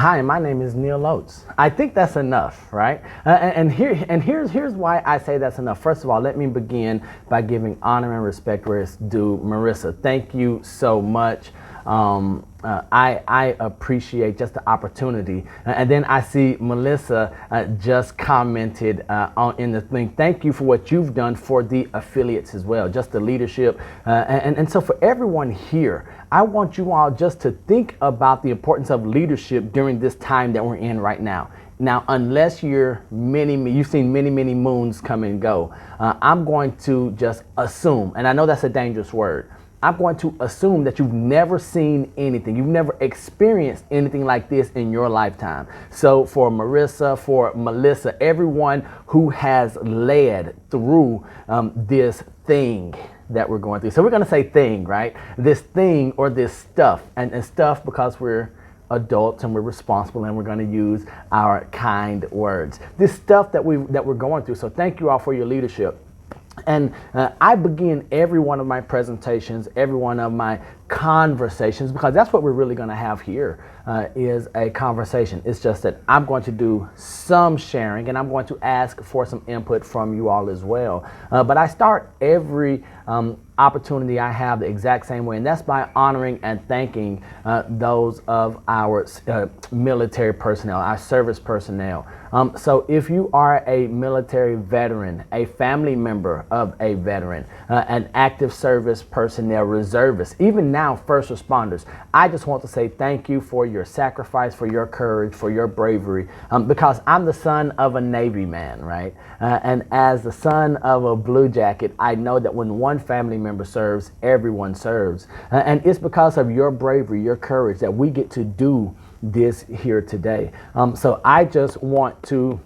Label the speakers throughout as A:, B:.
A: Hi, my name is Neil Oates. I think that's enough, right? Here's why I say that's enough. First of all, let me begin by giving honor and respect where it's due. Marisa, thank you so much. I appreciate just the opportunity. And then I see Melissa just commented in the thing. Thank you for what you've done for the affiliates as well, just the leadership. And so for everyone here, I want you all just to think about the importance of leadership during this time that we're in right now. Now, unless you've seen many moons come and go, I'm going to just assume, and I know that's a dangerous word, I'm going to assume that you've never seen anything. You've never experienced anything like this in your lifetime. So for Marisa, for Melissa, everyone who has led through this thing that we're going through. So we're going to say thing, right? This thing or this stuff. And stuff because we're adults and we're responsible and we're going to use our kind words. This stuff that we're going through. So thank you all for your leadership. And I begin every one of my presentations, every one of my conversations, because that's what we're really going to have here is a conversation. It's just that I'm going to do some sharing and I'm going to ask for some input from you all as well. But I start every opportunity I have the exact same way, and that's by honoring and thanking those of our military personnel, our service personnel. So if you are a military veteran, a family member of a veteran, an active service personnel, reservist, even now first responders, I just want to say thank you for your sacrifice, for your courage, for your bravery, because I'm the son of a Navy man, right? And as the son of a Blue Jacket, I know that when one family member serves, everyone serves. And it's because of your bravery, your courage, that we get to do this here today. So I just want to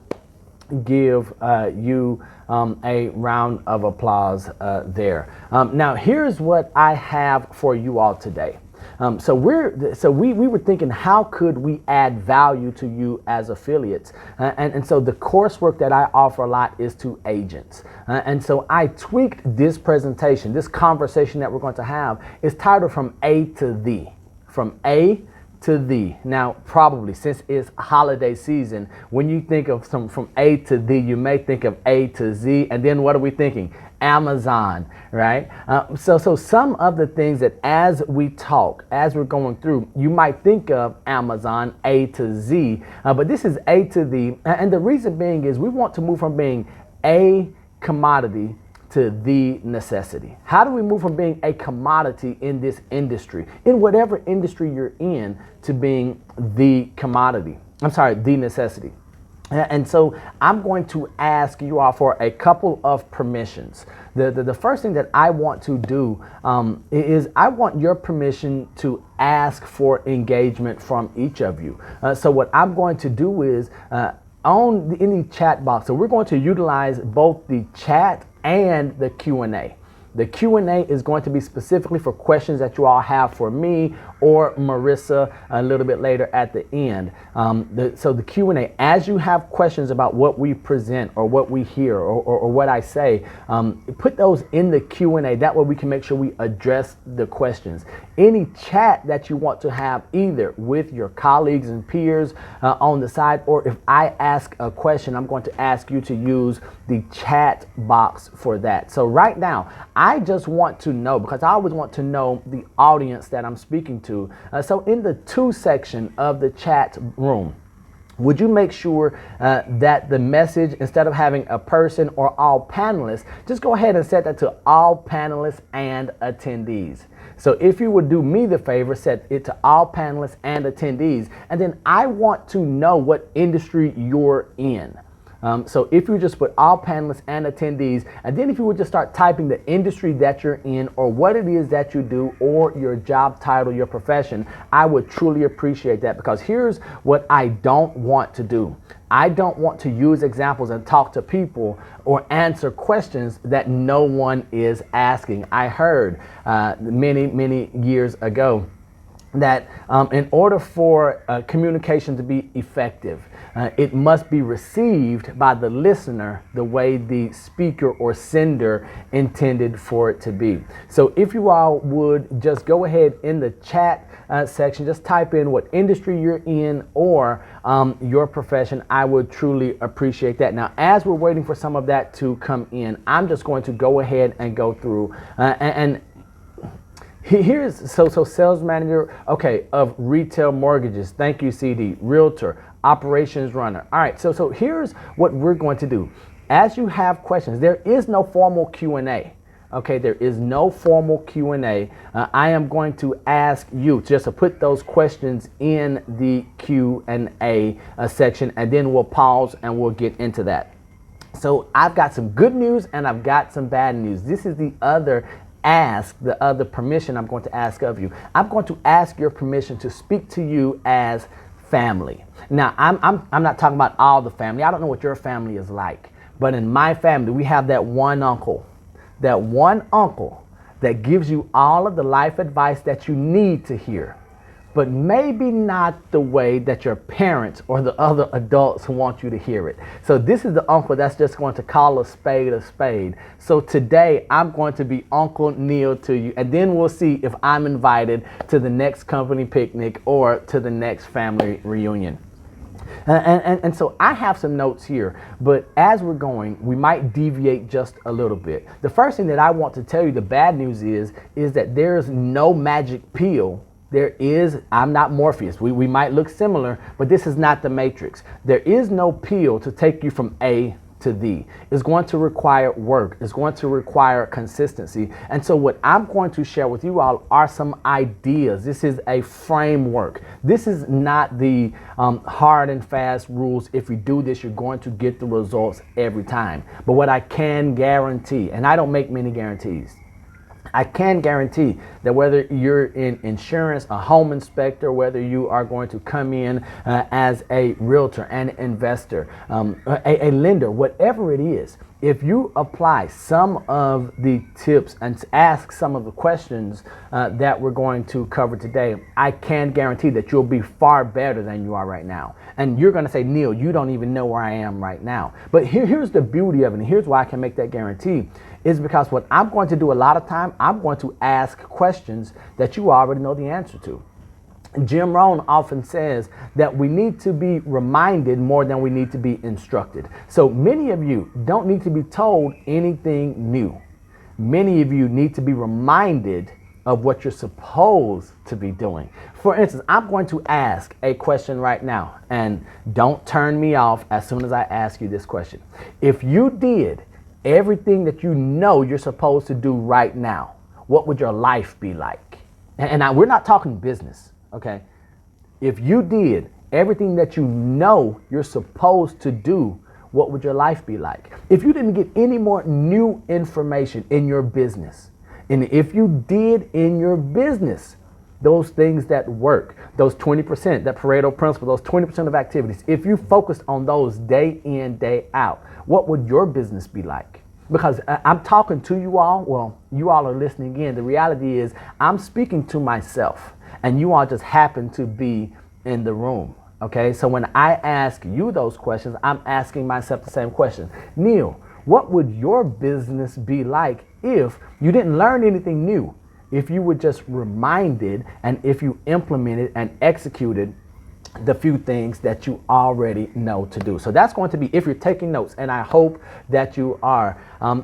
A: give you a round of applause there. Now here's what I have for you all today. So we were thinking, how could we add value to you as affiliates? And so the coursework that I offer a lot is to agents. And so I tweaked this presentation, this conversation that we're going to have is titled From A to The. From A to the. Now, probably since it's holiday season, when you think of from A to the, you may think of A to Z, and then what are we thinking? Amazon, right? So some of the things that as we talk, as we're going through, you might think of Amazon, A to Z, but this is A to the, and the reason being is we want to move from being a commodity to the necessity. How do we move from being a commodity in this industry, in whatever industry you're in, to being the commodity? I'm sorry, the necessity. And so I'm going to ask you all for a couple of permissions. The first thing that I want to do is I want your permission to ask for engagement from each of you. So what I'm going to do is in the chat box, so we're going to utilize both the chat and the Q&A. The Q&A is going to be specifically for questions that you all have for me or Marisa a little bit later at the end. So the Q&A, as you have questions about what we present or what we hear or what I say, put those in the Q&A. That way we can make sure we address the questions. Any chat that you want to have either with your colleagues and peers on the side, or if I ask a question, I'm going to ask you to use the chat box for that. So right now, I just want to know, because I always want to know the audience that I'm speaking to. So in the to section of the chat room, would you make sure that the message, instead of having a person or all panelists, just go ahead and set that to all panelists and attendees. So if you would do me the favor, set it to all panelists and attendees, and then I want to know what industry you're in. So if you just put all panelists and attendees, and then if you would just start typing the industry that you're in or what it is that you do or your job title, your profession, I would truly appreciate that, because here's what I don't want to do. I don't want to use examples and talk to people or answer questions that no one is asking. I heard many years ago that in order for communication to be effective, it must be received by the listener the way the speaker or sender intended for it to be. So if you all would just go ahead in the chat section, just type in what industry you're in or your profession. I would truly appreciate that. Now, as we're waiting for some of that to come in, I'm just going to go ahead and go through and here's so sales manager, okay, of retail mortgages. Thank you, CD. Realtor, operations runner. All right, so here's what we're going to do. As you have questions, there is no formal Q&A. Okay, there is no formal Q&A. I am going to ask you just to put those questions in the Q&A section, and then we'll pause and we'll get into that. So I've got some good news and I've got some bad news. This is the other permission I'm going to ask of you. I'm going to ask your permission to speak to you as family. Now, I'm not talking about all the family. I don't know what your family is like, but in my family, we have that one uncle that gives you all of the life advice that you need to hear, but maybe not the way that your parents or the other adults want you to hear it. So this is the uncle that's just going to call a spade a spade. So today I'm going to be Uncle Neil to you, and then we'll see if I'm invited to the next company picnic or to the next family reunion. And so I have some notes here, but as we're going, we might deviate just a little bit. The first thing that I want to tell you, the bad news is that there's no magic pill. I'm not Morpheus. We might look similar, but this is not the Matrix. There is no pill to take you from A to Z. It's going to require work. It's going to require consistency. And so what I'm going to share with you all are some ideas. This is a framework. This is not the hard and fast rules. If you do this, you're going to get the results every time. But what I can guarantee, and I don't make many guarantees, I can guarantee that whether you're in insurance, a home inspector, whether you are going to come in as a realtor, an investor, a lender, whatever it is, if you apply some of the tips and ask some of the questions that we're going to cover today, I can guarantee that you'll be far better than you are right now. And you're going to say, Neil, you don't even know where I am right now. But here's the beauty of it, and here's why I can make that guarantee, is because what I'm going to do a lot of time, I'm going to ask questions that you already know the answer to. Jim Rohn often says that we need to be reminded more than we need to be instructed. So many of you don't need to be told anything new. Many of you need to be reminded of what you're supposed to be doing. For instance, I'm going to ask a question right now, and don't turn me off as soon as I ask you this question. If you did everything that you know you're supposed to do right now, what would your life be like? And we're not talking business, okay? If you did everything that you know you're supposed to do, what would your life be like? If you didn't get any more new information in your business, and if you did in your business those things that work, those 20%, that Pareto principle, those 20% of activities, if you focused on those day in, day out, what would your business be like? Because I'm talking to you all, well, you all are listening in. The reality is I'm speaking to myself, and you all just happen to be in the room, okay? So when I ask you those questions, I'm asking myself the same question. Neil, what would your business be like if you didn't learn anything new? If you were just reminded, and if you implemented and executed the few things that you already know to do. So that's going to be if you're taking notes, and I hope that you are.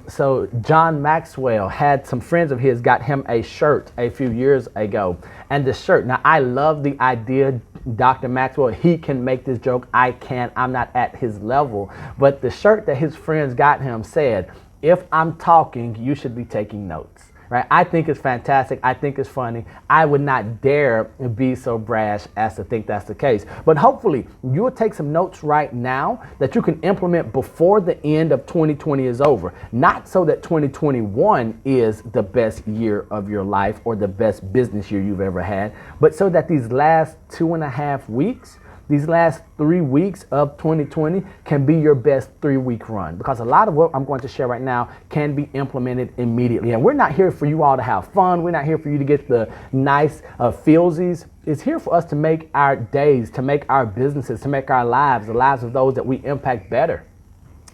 A: So John Maxwell had some friends of his got him a shirt a few years ago, and the shirt, now I love the idea, Dr. Maxwell, he can make this joke, I can't, I'm not at his level, but the shirt that his friends got him said, if I'm talking, you should be taking notes. Right? I think it's fantastic. I think it's funny. I would not dare be so brash as to think that's the case. But hopefully you'll take some notes right now that you can implement before the end of 2020 is over. Not so that 2021 is the best year of your life or the best business year you've ever had, but so that these last 2.5 weeks, these last 3 weeks of 2020 can be your best 3-week run, because a lot of what I'm going to share right now can be implemented immediately. And we're not here for you all to have fun. We're not here for you to get the nice feelsies. It's here for us to make our days, to make our businesses, to make our lives, the lives of those that we impact, better.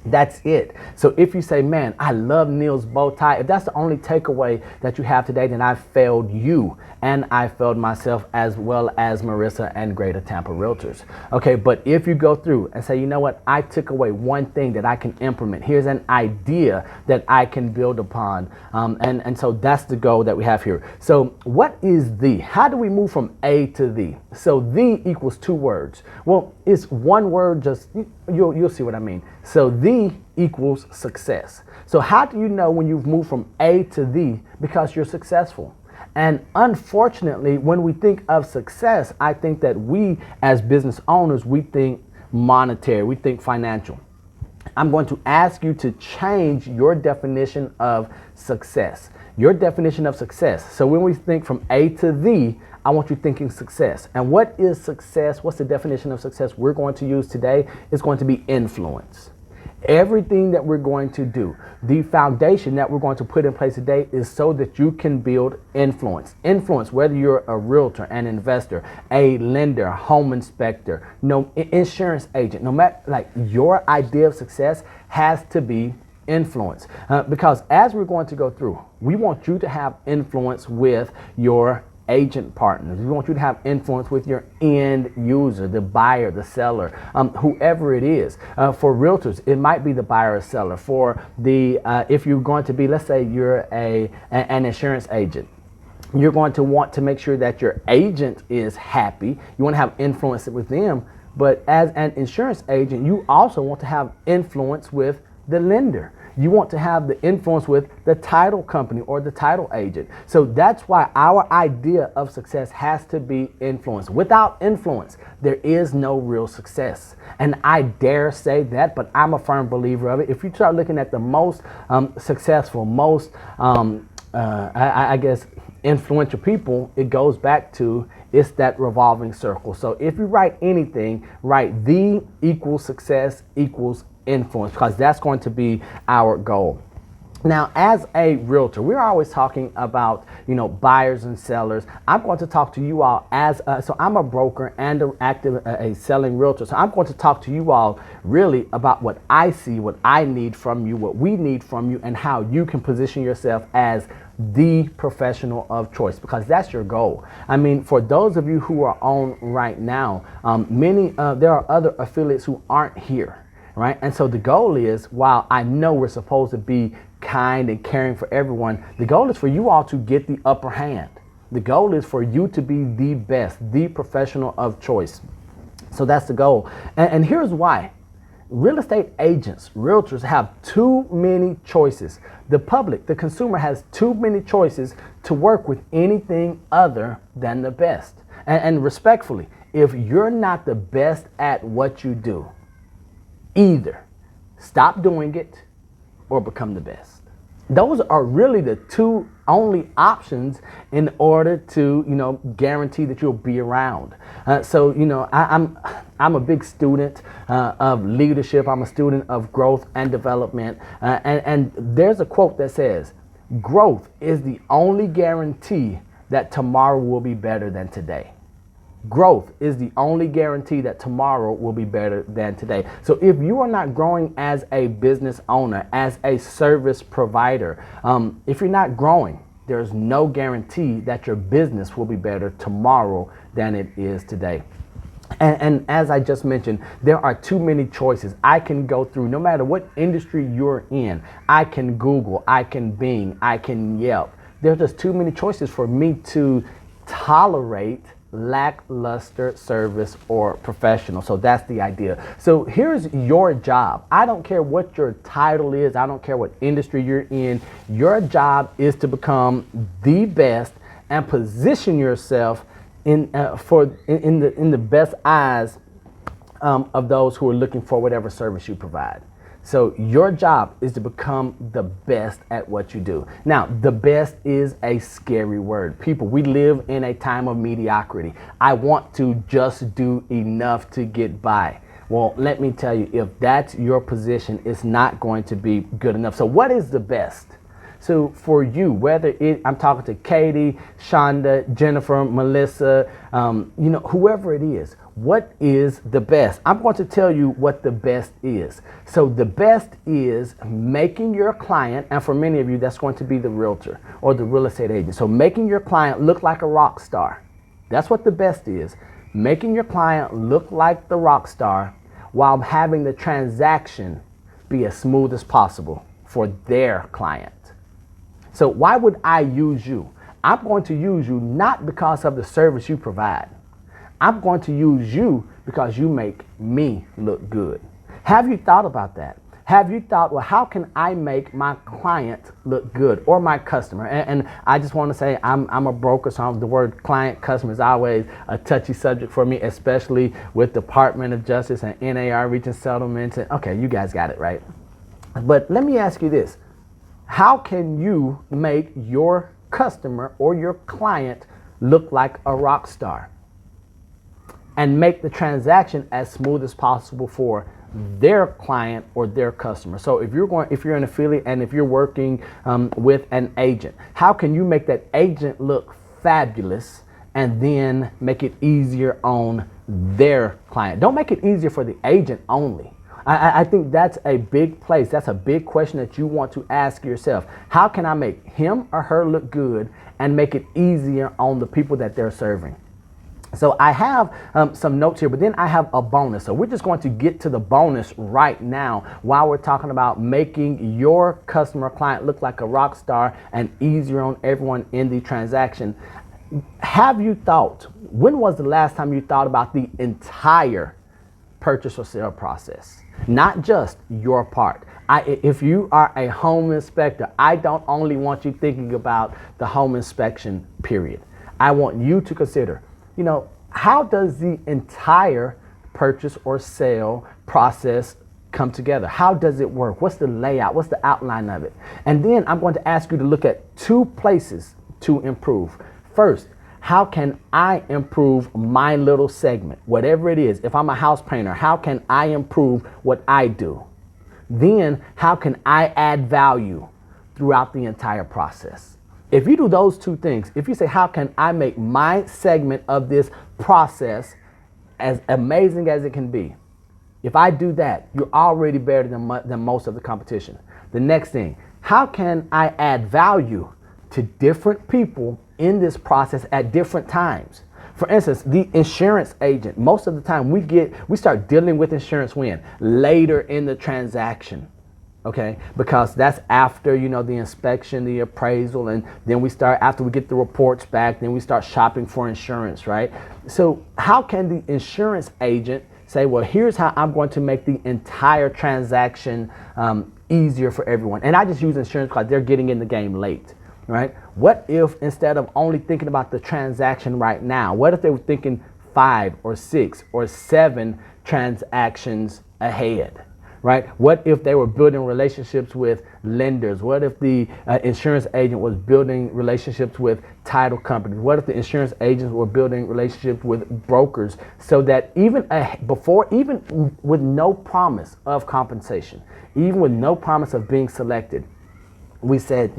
A: That's it. So if you say, man, I love Neil's bow tie, if that's the only takeaway that you have today, then I failed you and I failed myself, as well as Marisa and Greater Tampa Realtors. Okay, but if you go through and say, you know what, I took away one thing that I can implement. Here's an idea that I can build upon. And so that's the goal that we have here. So what is the? How do we move from A to the? So the equals 2 words. Well, it's one word, just you'll see what I mean. So the equals success. So how do you know when you've moved from A to the? Because you're successful. And unfortunately, when we think of success, I think that we as business owners, we think monetary, we think financial. I'm going to ask you to change your definition of success. Your definition of success. So when we think from A to the, I want you thinking success. And what is success? What's the definition of success we're going to use today? Is going to be influence. Everything that we're going to do, the foundation that we're going to put in place today, is so that you can build influence. Influence, whether you're a realtor, an investor, a lender, home inspector, insurance agent, no matter, like, your idea of success has to be influence. Because as we're going to go through, we want you to have influence with your agent partners. We want you to have influence with your end user, the buyer, the seller, whoever it is. For realtors, it might be the buyer or seller. For the if you're going to be, let's say you're an insurance agent, you're going to want to make sure that your agent is happy. You want to have influence with them. But as an insurance agent, you also want to have influence with the lender. You want to have the influence with the title company or the title agent. So that's why our idea of success has to be influence. Without influence, there is no real success. And I dare say that, but I'm a firm believer of it. If you start looking at the most successful, most, I guess, influential people, it goes back to, it's that revolving circle. So if you write anything, write the equals success equals influence, because that's going to be our goal. Now, as a realtor, we're always talking about, buyers and sellers. I'm going to talk to you all so I'm a broker and a selling realtor. So I'm going to talk to you all really about what I see, what I need from you, what we need from you, and how you can position yourself as the professional of choice, because that's your goal. I mean, for those of you who are on right now, there are other affiliates who aren't here. Right? And so the goal is, while I know we're supposed to be kind and caring for everyone, the goal is for you all to get the upper hand. The goal is for you to be the best, the professional of choice. So that's the goal. And here's why. Real estate agents, realtors, have too many choices. The public, the consumer, has too many choices to work with anything other than the best. And respectfully, if you're not the best at what you do, either stop doing it or become the best. Those are really the two only options in order to, guarantee that you'll be around. I'm a big student of leadership. I'm a student of growth and development. And there's a quote that says, growth is the only guarantee that tomorrow will be better than today. Growth is the only guarantee that tomorrow will be better than today. So if you are not growing as a business owner, as a service provider, if you're not growing, there's no guarantee that your business will be better tomorrow than it is today. And as I just mentioned, there are too many choices. I can go through, no matter what industry you're in, I can Google, I can Bing, I can Yelp. There's just too many choices for me to tolerate lackluster service or professional. So that's the idea. So here's your job. I don't care what your title is. I don't care what industry you're in. Your job is to become the best and position yourself in the best eyes of those who are looking for whatever service you provide. So your job is to become the best at what you do. Now, the best is a scary word. People, we live in a time of mediocrity. I want to just do enough to get by. Well, let me tell you, if that's your position, it's not going to be good enough. So what is the best? So for you, I'm talking to Katie, Shonda, Jennifer, Melissa, whoever it is, what is the best? I'm going to tell you what the best is. So the best is making your client, and for many of you, that's going to be the realtor or the real estate agent. So making your client look like a rock star. That's what the best is. Making your client look like the rock star while having the transaction be as smooth as possible for their client. So why would I use you? I'm going to use you not because of the service you provide. I'm going to use you because you make me look good. Have you thought about that? Have you thought, well, how can I make my client look good or my customer? And I just want to say I'm a broker, so the word client, customer is always a touchy subject for me, especially with Department of Justice and NAR reaching settlements. And, okay, you guys got it, right? But let me ask you this. How can you make your customer or your client look like a rock star and make the transaction as smooth as possible for their client or their customer? So if you're an affiliate and if you're working with an agent, how can you make that agent look fabulous and then make it easier on their client? Don't make it easier for the agent only. I think that's a big place. That's a big question that you want to ask yourself. How can I make him or her look good and make it easier on the people that they're serving? So I have some notes here, but then I have a bonus. So we're just going to get to the bonus right now while we're talking about making your customer client look like a rock star and easier on everyone in the transaction. Have you thought, when was the last time you thought about the entire purchase or sale process? Not just your part. If you are a home inspector, I don't only want you thinking about the home inspection period. I want you to consider, how does the entire purchase or sale process come together? How does it work? What's the layout? What's the outline of it? And then I'm going to ask you to look at 2 places to improve. First, how can I improve my little segment? Whatever it is, if I'm a house painter, how can I improve what I do? Then, how can I add value throughout the entire process? If you do those 2 things, if you say, how can I make my segment of this process as amazing as it can be? If I do that, you're already better than most of the competition. The next thing, how can I add value to different people in this process at different times? For instance, the insurance agent, most of the time we start dealing with insurance when? Later in the transaction. Okay, because that's after, the inspection, the appraisal, and then after we get the reports back, then we start shopping for insurance, right? So how can the insurance agent say, well, here's how I'm going to make the entire transaction easier for everyone? And I just use insurance because they're getting in the game late, right? What if instead of only thinking about the transaction right now, what if they were thinking 5 or 6 or 7 transactions ahead? Right? What if they were building relationships with lenders? What if the insurance agent was building relationships with title companies? What if the insurance agents were building relationships with brokers so that even with no promise of compensation, even with no promise of being selected, we said,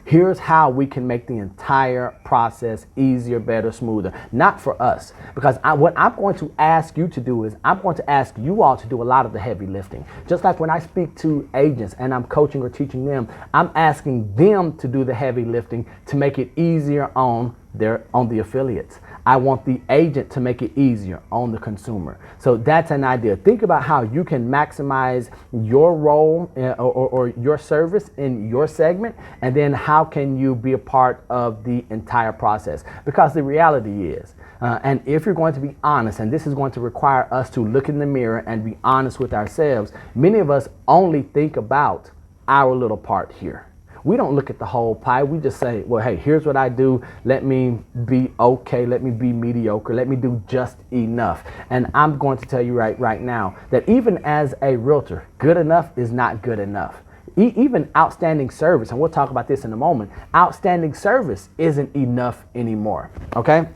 A: here's how we can make the entire process easier, better, smoother. Not for us. Because what I'm going to ask you to do is I'm going to ask you all to do a lot of the heavy lifting. Just like when I speak to agents and I'm coaching or teaching them, I'm asking them to do the heavy lifting to make it easier on the affiliates. I want the agent to make it easier on the consumer. So that's an idea. Think about how you can maximize your role or your service in your segment, and then how can you be a part of the entire process? Because the reality is, and if you're going to be honest, and this is going to require us to look in the mirror and be honest with ourselves, many of us only think about our little part here. we don't look at the whole pie. We just say, well, hey, here's what I do. Let me be okay. Let me be mediocre. Let me do just enough. And I'm going to tell you right now that even as a realtor, good enough is not good enough. Even outstanding service, and we'll talk about this in a moment, outstanding service isn't enough anymore, okay?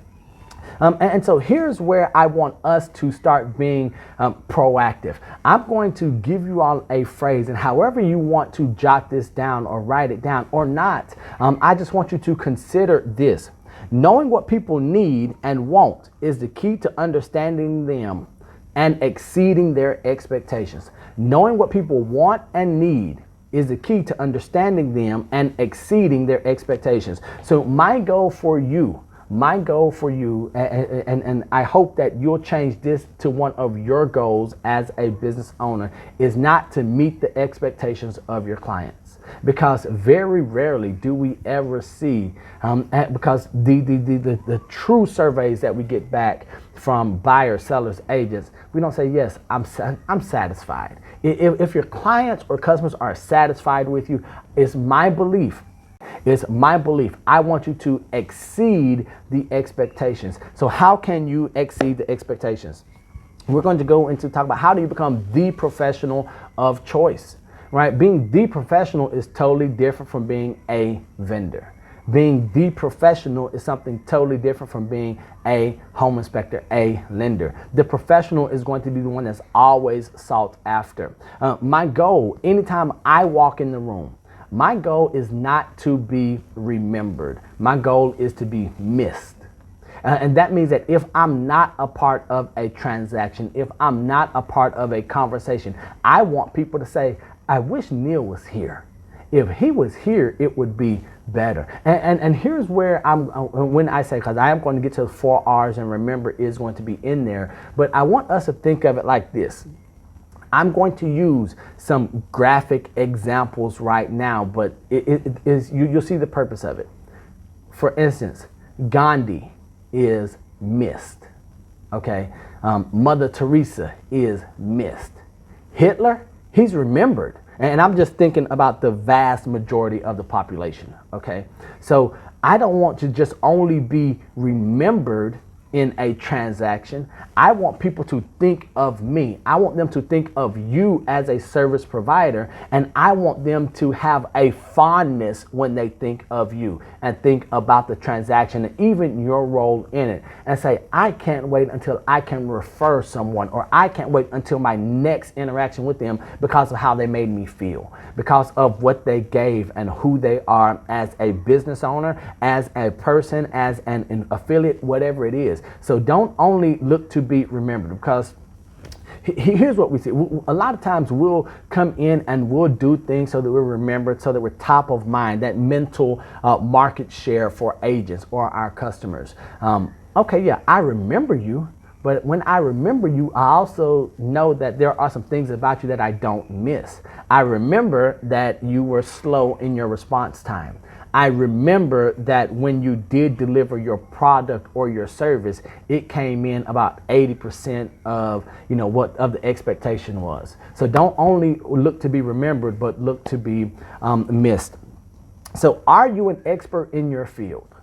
A: And so here's where I want us to start being proactive. I'm going to give you all a phrase, and however you want to jot this down or write it down or not, I just want you to consider this. Knowing what people need and want is the key to understanding them and exceeding their expectations. Knowing what people want and need is the key to understanding them and exceeding their expectations. So my goal for you, and I hope that you'll change this to one of your goals as a business owner, is not to meet the expectations of your clients. Because very rarely do we ever see, because the true surveys that we get back from buyers, sellers, agents, we don't say, yes, I'm satisfied. If your clients or customers are satisfied with you, it's my belief, I want you to exceed the expectations. So how can you exceed the expectations? We're going to go into talk about how do you become the professional of choice, right? Being the professional is totally different from being a vendor. Being the professional is something totally different from being a home inspector, a lender. The professional is going to be the one that's always sought after. My goal, anytime I walk in the room, my goal is not to be remembered. My goal is to be missed. And that means that if I'm not a part of a transaction, if I'm not a part of a conversation, I want people to say, I wish Neil was here. If he was here, it would be better. And here's where when I say, because I am going to get to the 4 R's, and remember is going to be in there, but I want us to think of it like this. I'm going to use some graphic examples right now, but you'll see the purpose of it. For instance, Gandhi is missed. Okay, Mother Teresa is missed. Hitler, he's remembered. And I'm just thinking about the vast majority of the population. Okay, so I don't want to just only be remembered in a transaction. I want people to think of me. I want them to think of you as a service provider, and I want them to have a fondness when they think of you and think about the transaction and even your role in it, and say, I can't wait until I can refer someone, or I can't wait until my next interaction with them because of how they made me feel, because of what they gave and who they are as a business owner, as a person, as an affiliate, whatever it is. So don't only look to be remembered, because here's what we see. A lot of times we'll come in and we'll do things so that we're remembered, so that we're top of mind, that mental market share for agents or our customers. Okay, yeah, I remember you, but when I remember you, I also know that there are some things about you that I don't miss. I remember that you were slow in your response time. I remember that when you did deliver your product or your service, it came in about 80% of what of the expectation was. So don't only look to be remembered, but look to be missed. So are you an expert in your field?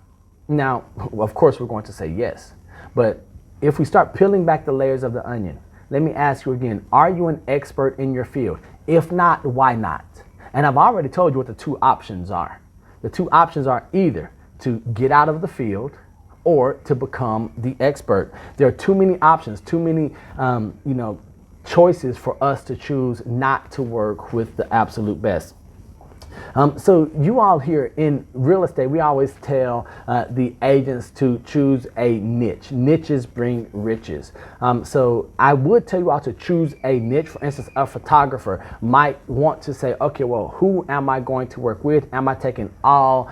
A: Now, of course, we're going to say yes, but if we start peeling back the layers of the onion, let me ask you again, are you an expert in your field? If not, why not? And I've already told you what the 2 options are. The 2 options are either to get out of the field or to become the expert. There are too many options, too many choices for us to choose not to work with the absolute best. So you all here in real estate, we always tell the agents to choose a niche. Niches bring riches. So I would tell you all to choose a niche. For instance, a photographer might want to say, okay, well, who am I going to work with? Am I taking all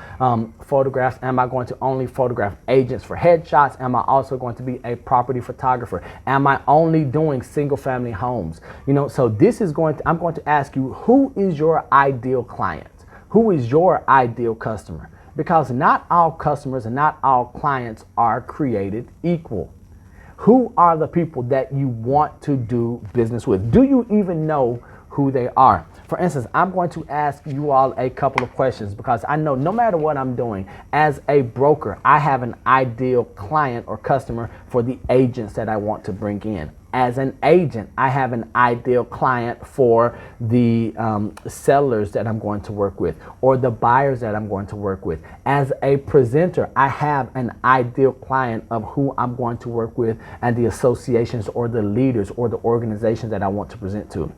A: photographs? Am I going to only photograph agents for headshots? Am I also going to be a property photographer? Am I only doing single family homes? So this is I'm going to ask you, who is your ideal client? Who is your ideal customer? Because not all customers and not all clients are created equal. Who are the people that you want to do business with? Do you even know who they are? For instance, I'm going to ask you all a couple of questions because I know no matter what I'm doing, as a broker, I have an ideal client or customer for the agents that I want to bring in. As an agent, I have an ideal client for the sellers that I'm going to work with or the buyers that I'm going to work with. As a presenter, I have an ideal client of who I'm going to work with and the associations or the leaders or the organizations that I want to present to.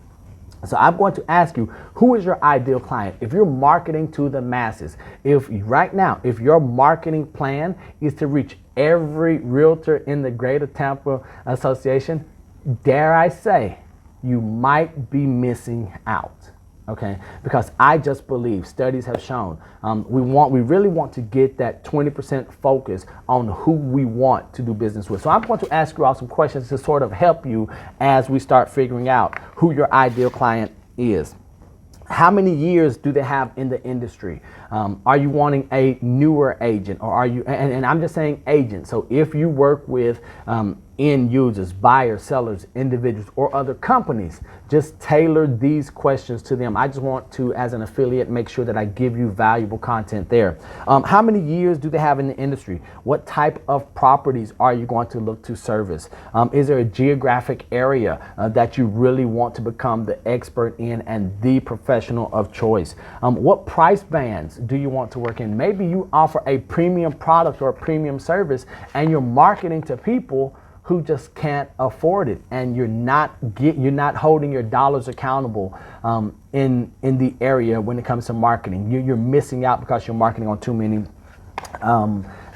A: So I'm going to ask you, who is your ideal client? If you're marketing to the masses, if your marketing plan is to reach every realtor in the greater Tampa Association, dare I say, you might be missing out. Okay, because I just believe studies have shown we really want to get that 20% focus on who we want to do business with. So I'm going to ask you all some questions to sort of help you as we start figuring out who your ideal client is. How many years do they have in the industry? Are you wanting a newer agent, or are you, and I'm just saying agent. So if you work with end users, buyers, sellers, individuals, or other companies, just tailor these questions to them. I just want to, as an affiliate, make sure that I give you valuable content there. How many years do they have in the industry? What type of properties are you going to look to service? Is there a geographic area that you really want to become the expert in and the professional of choice? What price bands do you want to work in? Maybe you offer a premium product or a premium service and you're marketing to people who just can't afford it, and you're not holding your dollars accountable in the area when it comes to marketing. You're missing out because you're marketing on too many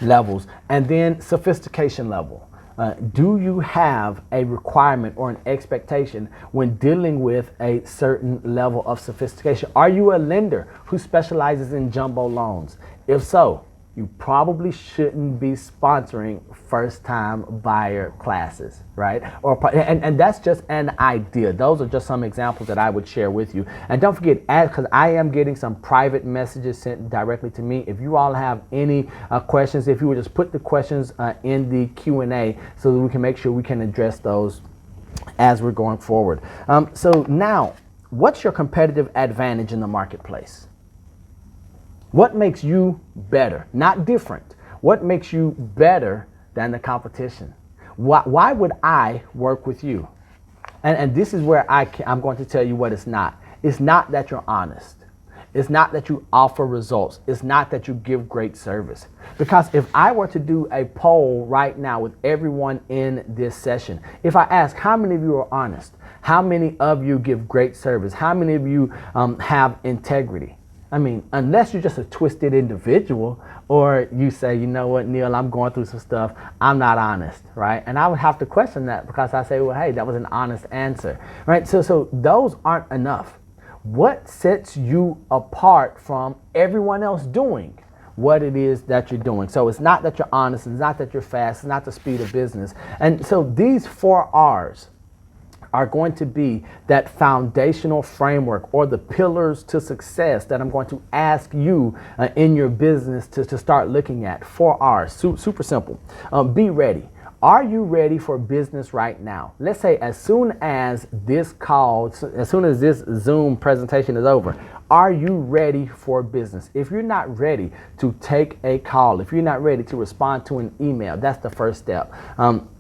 A: levels. And then sophistication level. Do you have a requirement or an expectation when dealing with a certain level of sophistication? Are you a lender who specializes in jumbo loans? If so, you probably shouldn't be sponsoring first-time buyer classes, right? And that's just an idea. Those are just some examples that I would share with you. And don't forget, because I am getting some private messages sent directly to me. If you all have any questions, if you would just put the questions in the Q&A so that we can make sure we can address those as we're going forward. So now, what's your competitive advantage in the marketplace? What makes you better, not different? What makes you better than the competition? Why would I work with you? And this is where I'm going to tell you what it's not. It's not that you're honest. It's not that you offer results. It's not that you give great service. Because if I were to do a poll right now with everyone in this session, if I ask how many of you are honest, how many of you give great service, how many of you have integrity? I mean, unless you're just a twisted individual, or you say, you know what, Neil, I'm going through some stuff, I'm not honest, right? And I would have to question that because I say, well, hey, that was an honest answer, right? So those aren't enough. What sets you apart from everyone else doing what it is that you're doing? So it's not that you're honest, it's not that you're fast, it's not the speed of business. And so these 4 R's are going to be that foundational framework or the pillars to success that I'm going to ask you in your business to start looking at. 4 R's, super simple. Be ready. Are you ready for business right now? Let's say as soon as this call, as soon as this Zoom presentation is over, are you ready for business? If you're not ready to take a call, if you're not ready to respond to an email, that's the first step.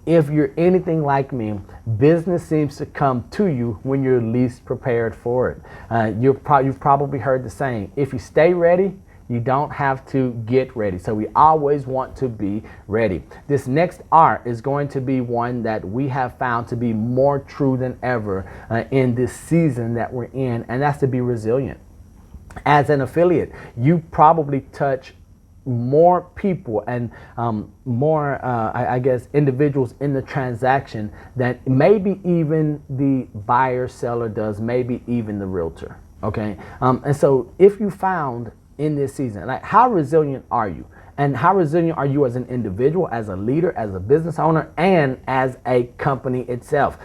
A: If you're anything like me, business seems to come to you when you're least prepared for it. You've probably heard the saying, if you stay ready, you don't have to get ready. So we always want to be ready. This next R is going to be one that we have found to be more true than ever in this season that we're in, and that's to be resilient. As an affiliate, you probably touch more people and more, I guess, individuals in the transaction than maybe even the buyer seller does, maybe even the realtor. Okay, and so if you found in this season, like, how resilient are you? And how resilient are you as an individual, as a leader, as a business owner, and as a company itself?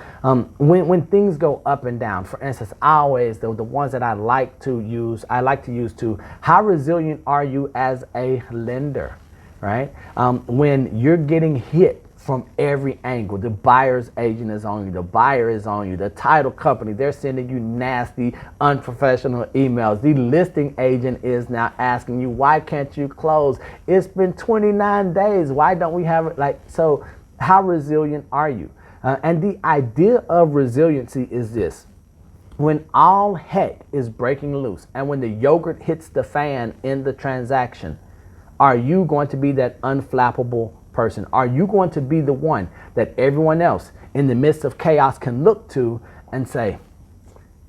A: When things go up and down, for instance, always the ones that I like to use to, how resilient are you as a lender, right? When you're getting hit from every angle. The buyer's agent is on you. The buyer is on you. The title company, they're sending you nasty, unprofessional emails. The listing agent is now asking you, why can't you close? It's been 29 days. Why don't we have it? So how resilient are you? And the idea of resiliency is this. When all heck is breaking loose and when the yogurt hits the fan in the transaction, are you going to be that unflappable person? Are you going to be the one that everyone else in the midst of chaos can look to and say,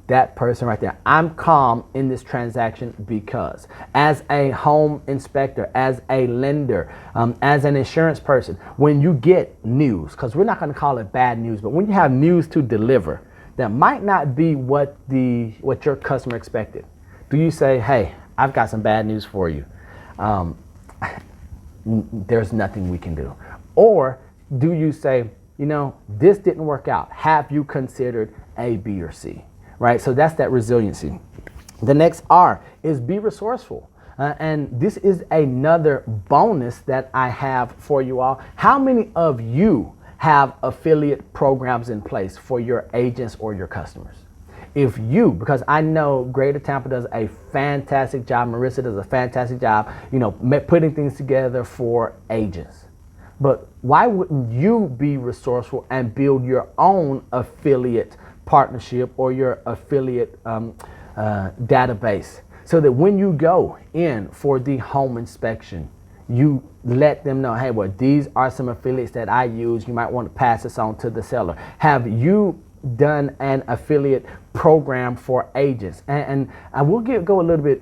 A: that person right there, I'm calm in this transaction because as a home inspector, as a lender, as an insurance person, when you get news, because we're not going to call it bad news, but when you have news to deliver that might not be what your customer expected, do you say, hey, I've got some bad news for you? There's nothing we can do. Or do you say, this didn't work out. Have you considered A, B, or C? Right? So that's that resiliency. The next R is be resourceful. And this is another bonus that I have for you all. How many of you have affiliate programs in place for your agents or your customers? If you, because I know Greater Tampa does a fantastic job, Marisa does a fantastic job, putting things together for agents. But why wouldn't you be resourceful and build your own affiliate partnership or your affiliate database so that when you go in for the home inspection, you let them know, hey, well, these are some affiliates that I use. You might want to pass this on to the seller. Have you done an affiliate program for agents? And I will go a little bit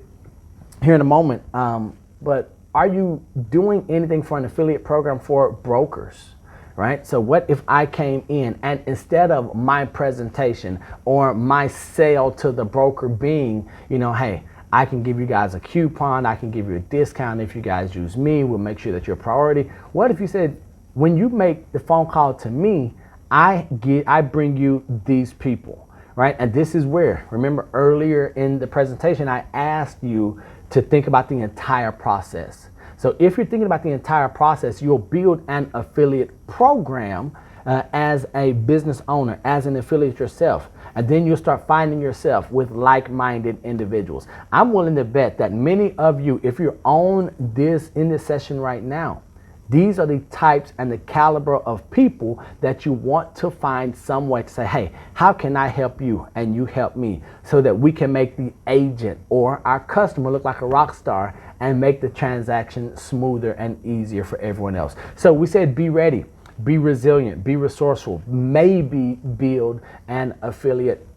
A: here in a moment, but are you doing anything for an affiliate program for brokers? Right? So what if I came in and instead of my presentation or my sale to the broker being, hey, I can give you guys a coupon, I can give you a discount if you guys use me, we'll make sure that you're a priority. What if you said, when you make the phone call to me, I bring you these people, right? And this is where, remember earlier in the presentation, I asked you to think about the entire process. So if you're thinking about the entire process, you'll build an affiliate program as a business owner, as an affiliate yourself. And then you'll start finding yourself with like-minded individuals. I'm willing to bet that many of you, if you're in this session right now, these are the types and the caliber of people that you want to find some way to say, hey, how can I help you and you help me, so that we can make the agent or our customer look like a rock star and make the transaction smoother and easier for everyone else. So we said be ready, be resilient, be resourceful, maybe build an affiliate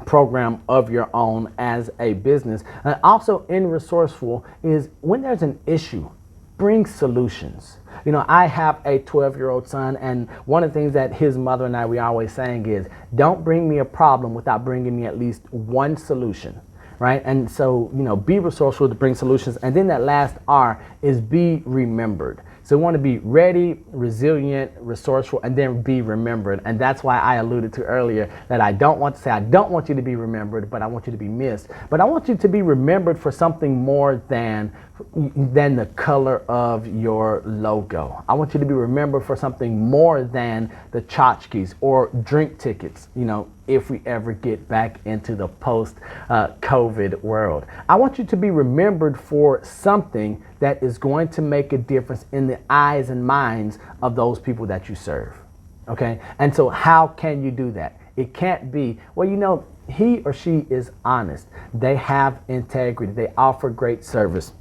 A: program of your own as a business. And also in resourceful is when there's an issue, bring solutions. I have a 12-year-old son, and one of the things that his mother and we always saying is, don't bring me a problem without bringing me at least one solution, right? And so, be resourceful to bring solutions. And then that last R is be remembered. So we want to be ready, resilient, resourceful, and then be remembered. And that's why I alluded to earlier that I don't want you to be remembered, but I want you to be missed. But I want you to be remembered for something more than the color of your logo. I want you to be remembered for something more than the tchotchkes or drink tickets, if we ever get back into the post-COVID world. I want you to be remembered for something that is going to make a difference in the eyes and minds of those people that you serve. Okay? And so how can you do that? It can't be, well, he or she is honest. They have integrity. They offer great service.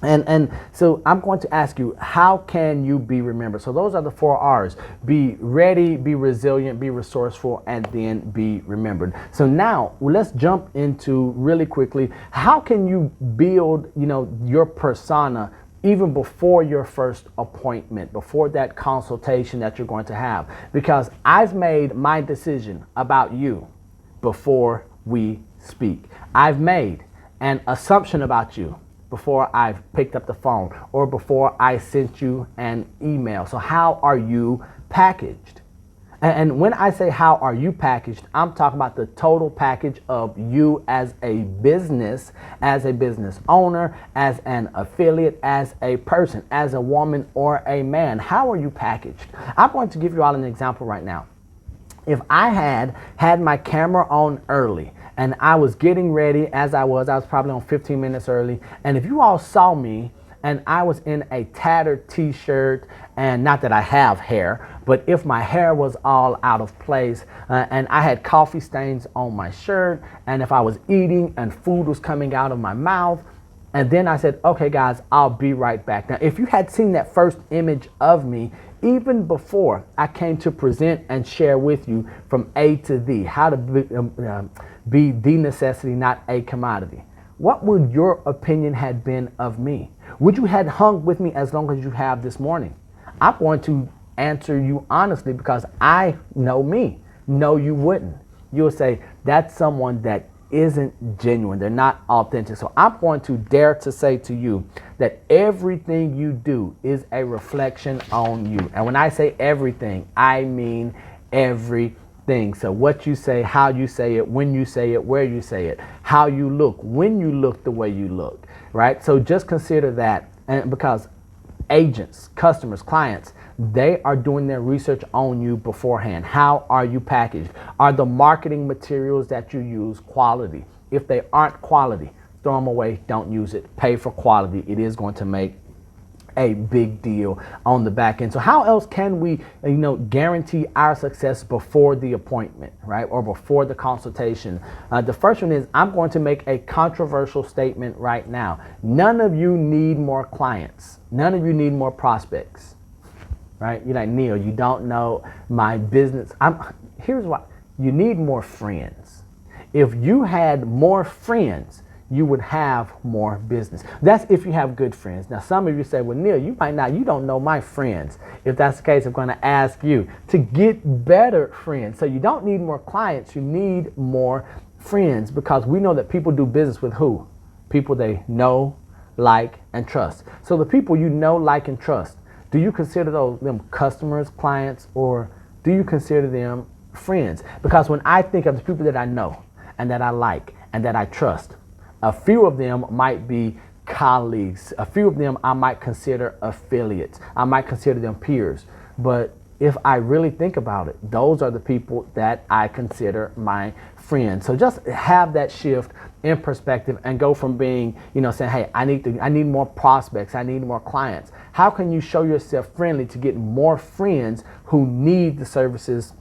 A: And so I'm going to ask you, how can you be remembered? So those are the 4 R's. Be ready, be resilient, be resourceful, and then be remembered. So now let's jump into really quickly, how can you build, your persona even before your first appointment, before that consultation that you're going to have? Because I've made my decision about you before we speak. I've made an assumption about you before I've picked up the phone or before I sent you an email. So how are you packaged? And when I say how are you packaged, I'm talking about the total package of you as a business owner, as an affiliate, as a person, as a woman or a man. How are you packaged? I'm going to give you all an example right now. If I had my camera on early and I was getting ready as I was probably on 15 minutes early. And if you all saw me and I was in a tattered t-shirt, and not that I have hair, but if my hair was all out of place and I had coffee stains on my shirt, and if I was eating and food was coming out of my mouth, and then I said, okay, guys, I'll be right back. Now, if you had seen that first image of me, even before I came to present and share with you from A to Z, how to be the necessity, not a commodity, what would your opinion had been of me? Would you had hung with me as long as you have this morning? I'm going to answer you honestly because I know me. No, you wouldn't. You'll say, that's someone that isn't genuine. They're not authentic. So I'm going to dare to say to you that everything you do is a reflection on you. And when I say everything, I mean everything. So what you say, how you say it, when you say it, where you say it, how you look, when you look the way you look, right? So just consider that. And because agents, customers, clients, they are doing their research on you beforehand. How are you packaged? Are the marketing materials that you use quality? If they aren't quality, throw them away, don't use it. Pay for quality. It is going to make a big deal on the back end. So how else can we, guarantee our success before the appointment, right? Or before the consultation? The first one is, I'm going to make a controversial statement right now. None of you need more clients. None of you need more prospects, right? You're like, Neil, you don't know my business. Here's why. You need more friends. If you had more friends, you would have more business. That's if you have good friends. Now, some of you say, well, Neil, you don't know my friends. If that's the case, I'm going to ask you to get better friends. So you don't need more clients, you need more friends, because we know that people do business with who? People they know, like, and trust. So the people you know, like, and trust, do you consider them customers, clients, or do you consider them friends? Because when I think of the people that I know and that I like and that I trust, a few of them might be colleagues. A few of them I might consider affiliates. I might consider them peers. But if I really think about it, those are the people that I consider my friends. So just have that shift in perspective and go from being, saying, hey, I need more prospects. I need more clients. How can you show yourself friendly to get more friends who need the services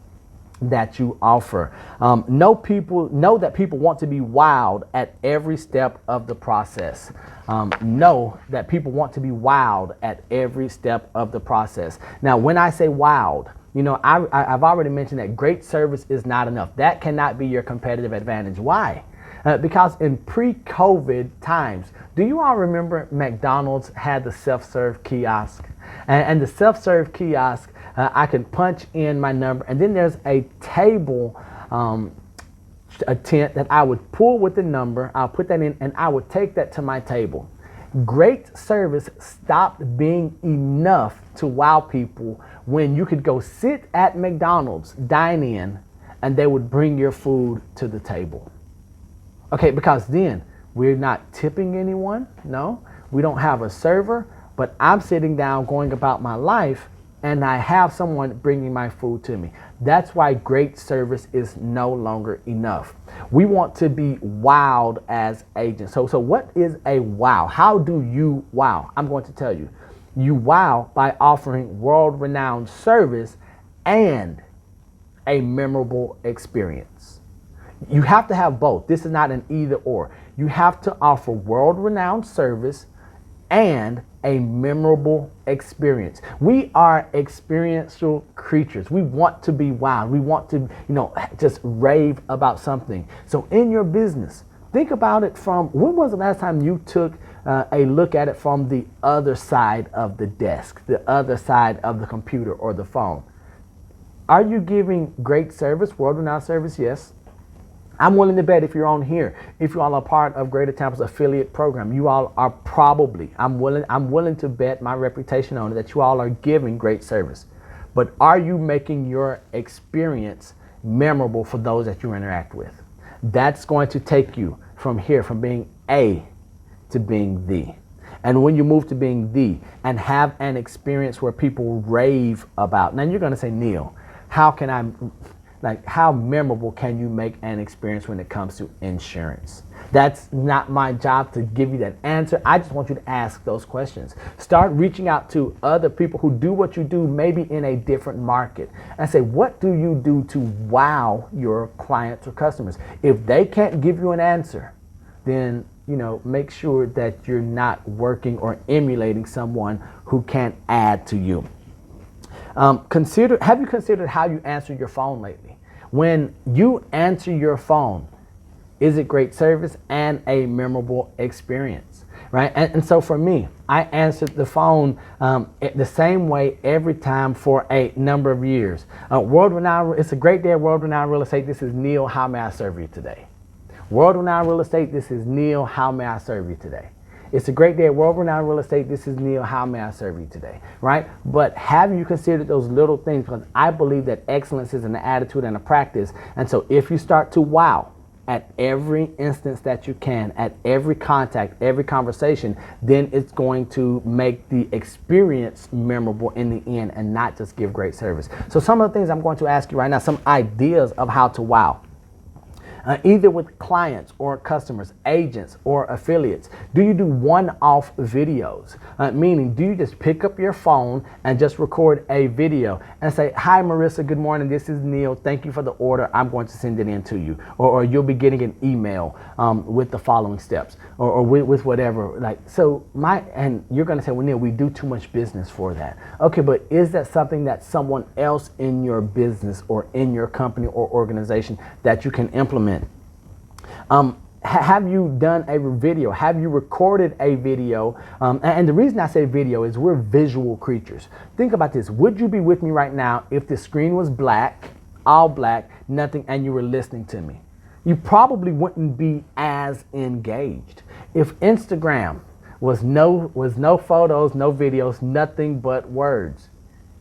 A: that you offer? Know that people want to be wowed at every step of the process. Know that people want to be wowed at every step of the process. Now, when I say wowed, I've already mentioned that great service is not enough. That cannot be your competitive advantage. Why? Because in pre-COVID times, do you all remember McDonald's had the self-serve kiosk? And the self-serve kiosk, I can punch in my number, and then there's a table, a tent that I would pull with the number. I'll put that in, and I would take that to my table. Great service stopped being enough to wow people when you could go sit at McDonald's, dine in, and they would bring your food to the table. Okay, because then we're not tipping anyone. No, we don't have a server, but I'm sitting down going about my life, and I have someone bringing my food to me. That's why great service is no longer enough. We want to be wowed as agents. So what is a wow? How do you wow? I'm going to tell you. You wow by offering world-renowned service and a memorable experience. You have to have both. This is not an either or. You have to offer world-renowned service and a memorable experience. We are experiential creatures. We want to be wild. We want to, just rave about something. So in your business, think about it from, when was the last time you took a look at it from the other side of the desk, the other side of the computer or the phone? Are you giving great service, world-renowned service? Yes. I'm willing to bet if you're on here, if you all are part of Greater Tampa's affiliate program, you all are probably, I'm willing to bet my reputation on it that you all are giving great service. but are you making your experience memorable for those that you interact with? That's going to take you from here, from being A to being the. And when you move to being the and have an experience where people rave about, now you're going to say, Neil, how memorable can you make an experience when it comes to insurance? That's not my job to give you that answer. I just want you to ask those questions. Start reaching out to other people who do what you do, maybe in a different market, and say, what do you do to wow your clients or customers? If they can't give you an answer, then make sure that you're not working or emulating someone who can't add to you. Have you considered how you answer your phone lately? When you answer your phone, is it great service and a memorable experience, right? And so for me, I answered the phone the same way every time for a number of years. It's a great day at World Renowned Real Estate. This is Neil. How may I serve you today? World Renowned Real Estate. This is Neil. How may I serve you today? It's a great day at World Renowned Real Estate. This is Neil. How may I serve you today? Right? But have you considered those little things? Because I believe that excellence is an attitude and a practice. And so if you start to wow at every instance that you can, at every contact, every conversation, then it's going to make the experience memorable in the end and not just give great service. So some of the things I'm going to ask you right now, some ideas of how to wow. Either with clients or customers, agents or affiliates. Do you do one-off videos? Meaning, do you just pick up your phone and just record a video and say, hi, Marisa, good morning. This is Neil. Thank you for the order. I'm going to send it in to you. Or you'll be getting an email with the following steps or with whatever. And you're going to say, well, Neil, we do too much business for that. Okay, but is that something that someone else in your business or in your company or organization that you can implement? Have you done a video? Have you recorded a video? And the reason I say video is we're visual creatures. Think about this. Would you be with me right now if the screen was black, all black, nothing, and you were listening to me? You probably wouldn't be as engaged. If Instagram was no photos, no videos, nothing but words,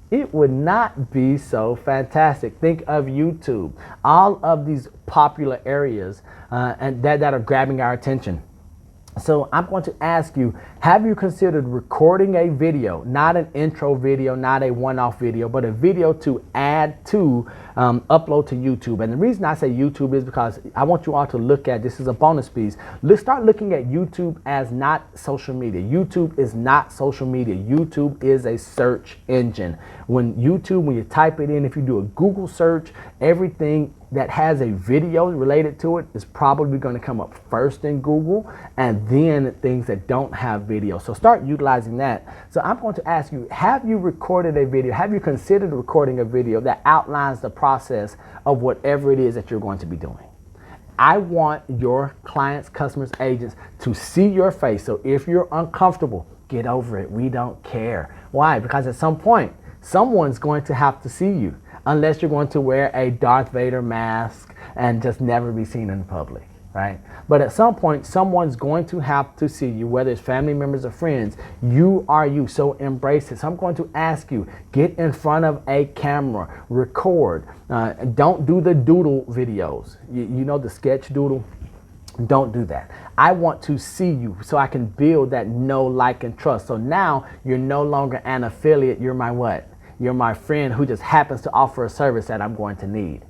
A: it would not be so fantastic. Think of YouTube. All of these popular areas and that are grabbing our attention. So I'm going to ask you, have you considered recording a video, not an intro video, not a one-off video, but a video to add to upload to YouTube? And the reason I say YouTube is because I want you all to look at, this is a bonus piece, let's start looking at YouTube as not social media. YouTube is not social media. YouTube is a search engine. When you type it in, if you do a Google search, everything that has a video related to it is probably going to come up first in Google, and then things that don't have video. So start utilizing that. So I'm going to ask you, have you recorded a video? Have you considered recording a video that outlines the process of whatever it is that you're going to be doing? I want your clients, customers, agents to see your face. So if you're uncomfortable, get over it. We don't care. Why? Because at some point, someone's going to have to see you, unless you're going to wear a Darth Vader mask and just never be seen in public, right? But at some point, someone's going to have to see you, whether it's family members or friends. You are you, so embrace it. So I'm going to ask you, get in front of a camera, record. Don't do the doodle videos. You know the sketch doodle? Don't do that. I want to see you so I can build that know, like, and trust. So now you're no longer an affiliate. You're my what? You're my friend who just happens to offer a service that I'm going to need.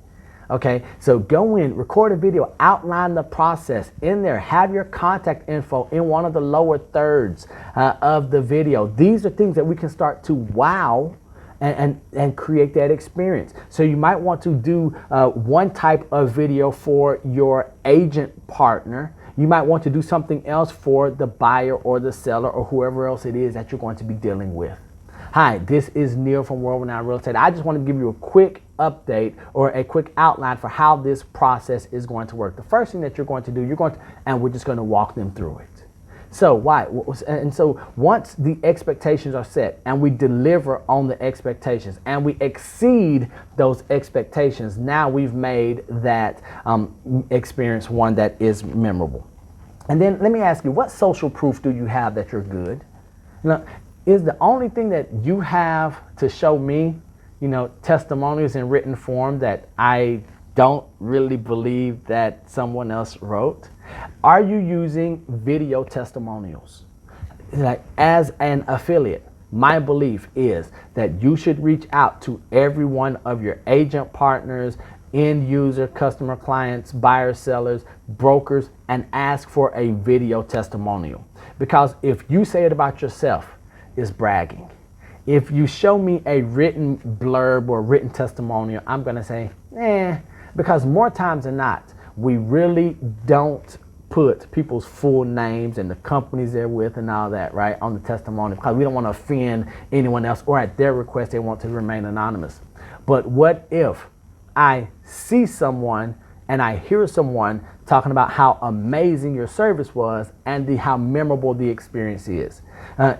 A: Okay, so go in, record a video, outline the process in there, have your contact info in one of the lower thirds of the video. These are things that we can start to wow and create that experience. So you might want to do one type of video for your agent partner. You might want to do something else for the buyer or the seller or whoever else it is that you're going to be dealing with. Hi, this is Neil from World Renowned Real Estate. I just want to give you a quick update or a quick outline for how this process is going to work. The first thing that you're going to do, and we're just going to walk them through it. So why? And so once the expectations are set and we deliver on the expectations and we exceed those expectations, now we've made that experience one that is memorable. And then let me ask you, what social proof do you have that you're good? Now, is the only thing that you have to show me testimonials in written form that I don't really believe that someone else wrote? Are you using video testimonials? Like, as an affiliate, my belief is that you should reach out to every one of your agent partners, end user, customer, clients, buyers, sellers, brokers, and ask for a video testimonial. Because if you say it about yourself, it's bragging. If you show me a written blurb or written testimonial, I'm going to say, because more times than not, we really don't put people's full names and the companies they're with and all that, right, on the testimonial, because we don't want to offend anyone else, or at their request, they want to remain anonymous. But what if I see someone and I hear someone talking about how amazing your service was and how memorable the experience is?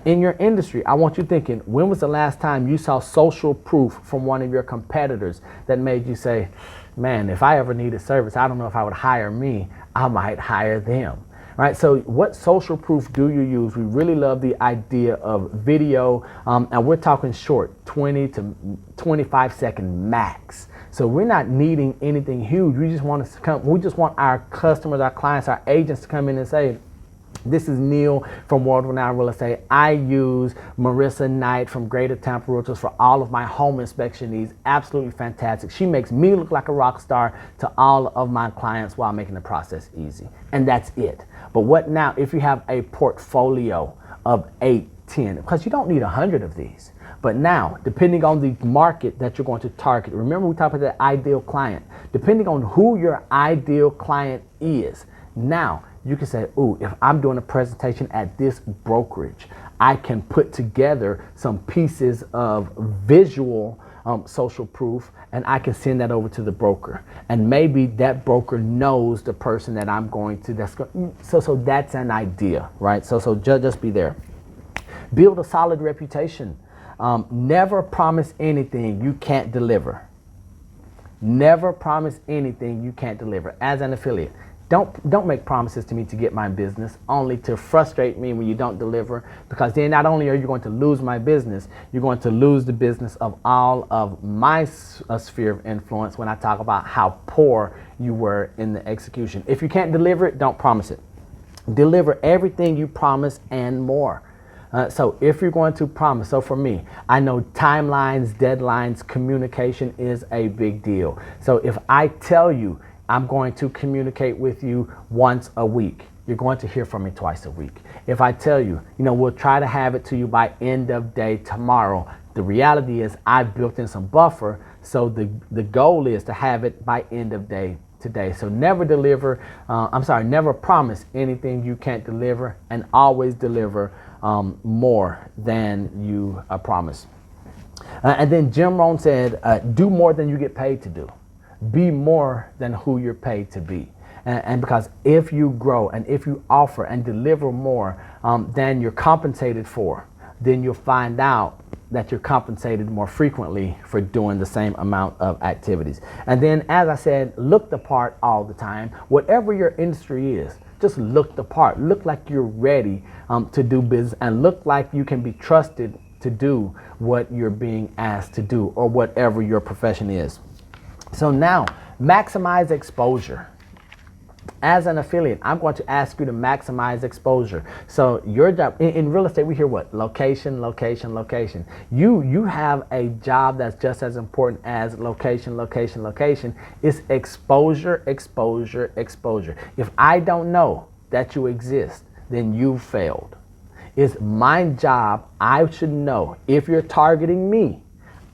A: In your industry, I want you thinking, when was the last time you saw social proof from one of your competitors that made you say, man, if I ever needed service, I don't know if I would hire me, I might hire them. Right? So what social proof do you use? We really love the idea of video, and we're talking short, 20 to 25 second max. So we're not needing anything huge. We just want our customers, our clients, our agents to come in and say, this is Neil from World Renowned Real Estate. I use Marisa Knight from Greater Tampa Realtors for all of my home inspection needs. Absolutely fantastic. She makes me look like a rock star to all of my clients while making the process easy. And that's it. But what now if you have a portfolio of 8, 10? Because you don't need 100 of these. But now, depending on the market that you're going to target, remember we talked about the ideal client. Depending on who your ideal client is, now you can say, ooh, if I'm doing a presentation at this brokerage, I can put together some pieces of visual social proof, and I can send that over to the broker. And maybe that broker knows the person that I'm going to, so that's an idea, right? So just be there. Build a solid reputation. Never promise anything you can't deliver. Never promise anything you can't deliver. As an affiliate, don't make promises to me to get my business, only to frustrate me when you don't deliver, because then not only are you going to lose my business, you're going to lose the business of all of my sphere of influence when I talk about how poor you were in the execution. If you can't deliver it, don't promise it. Deliver everything you promise and more. So if you're going to promise, so for me, I know timelines, deadlines, communication is a big deal. So if I tell you I'm going to communicate with you once a week, you're going to hear from me twice a week. If I tell you, we'll try to have it to you by end of day tomorrow, the reality is I've built in some buffer, so the goal is to have it by end of day today. So never never promise anything you can't deliver, and always deliver more than you promise. And then Jim Rohn said, do more than you get paid to do. Be more than who you're paid to be. And because if you grow and if you offer and deliver more than you're compensated for, then you'll find out that you're compensated more frequently for doing the same amount of activities. And then, as I said, look the part all the time. Whatever your industry is, just look the part. Look like you're ready to do business, and look like you can be trusted to do what you're being asked to do, or whatever your profession is. So now, maximize exposure. As an affiliate, I'm going to ask you to maximize exposure. So your job in real estate, we hear what? Location, location, location. You have a job that's just as important as location, location, location. It's exposure, exposure, exposure. If I don't know that you exist, then you've failed. It's my job. I should know. If you're targeting me,